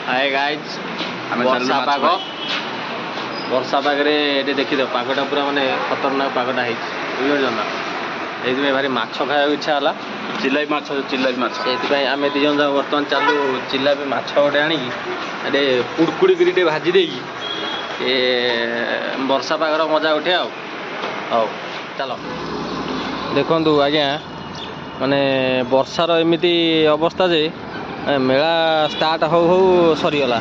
Hi guys वर्षा पाग वर्षा पागे ये देखीद पागटा पूरा माने खतरनाक पागटा है भारी माछ खाया इच्छा है चिल्लाबी माछ से आम दी जन बर्तमान चालू चिल्लाबी माछ गोटे आनिकी कुड़कुड़ी कर भाजी दे वर्षा पागर मजा उठे आओ चलो देखु आज्ञा माने वर्षार एमती अवस्था जे मेला स्टार्ट हो सरीगला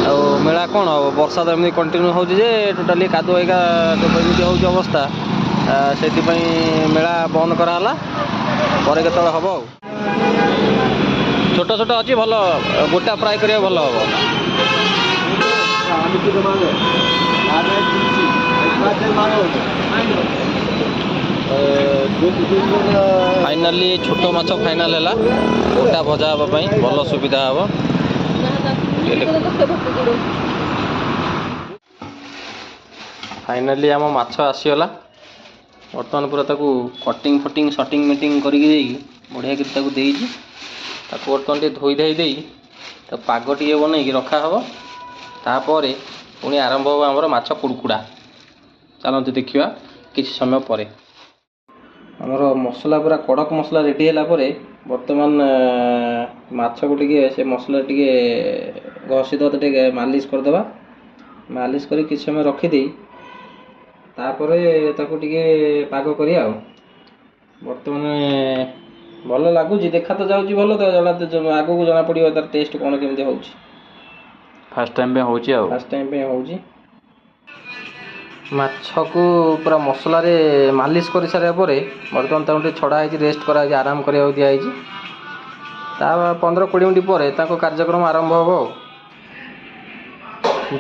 आ मेला कौन हम वर्षा तो एमती कंटिन्यू हो टोटाली कादुआ एमती हो अवस्था से मेला बंद कराला पर के हम छोट छोट अच्छी भल गोटा फ्राए करा भल फाइनाली छोट माछ फाइनाल है गोटा भजा हाँपाई भल सुविधा हम फाइनाली आम माछ आसीगला बर्तमान पूरा कटिंग फटिंग सटिंग मिटिंग करके बढ़िया कर बर्तमान टे धोई धाई दे पाग टे बन रखा हम तापर पुणी आरंभ हो आमर माछ कुड़कुड़ा चलते देखा किसी समय पर आमर मसला पूरा कड़क मसला रेडी है बर्तमान माछ को से मसला टे घसी दे मालिश करदे मालिश कर किसी समय रखीदे तापर पाग कर बर्तमान भल लगुच देखा तो जाऊँगी भल तो आग को जना पड़ो तार टेस्ट कौन केमती हो फास्ट टाइम पे होची आ फास्ट टाइम पे होची माछ को पूरा मसला रे मालिश कर सारे बर्तमान ताकि छड़ा है रेस्ट करा आराम करा दिखाई 15-20 मिनट पर कार्यक्रम आरंभ हम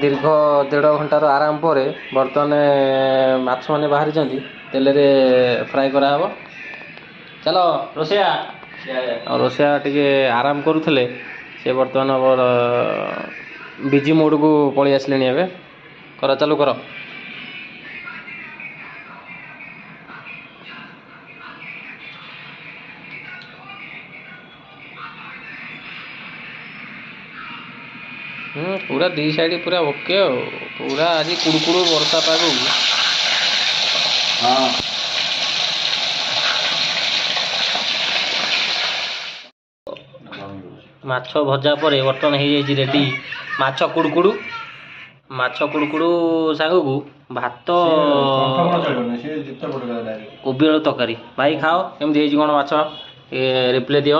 दीर्घ 1.5 घंटार आराम पर बर्तमान माछ मैंने बाहरी तेल रे फ्राए करा हबो चलो रोसैया रोसैया टिके आराम करुले से बर्तमान बिजी मोड को पलि आसले एवं कर चालू कर पूरा दी साइड पूरा ओके पूरा आज कुड़कुड़ वर्षा पाग हाँ माछ भजा पर बर्तमान हो रेडी माछ कुड़कुड़ सांग को भात कोबी आलू तरकारी भाई खाओ केमती कौन माछ रिप्ले दियो।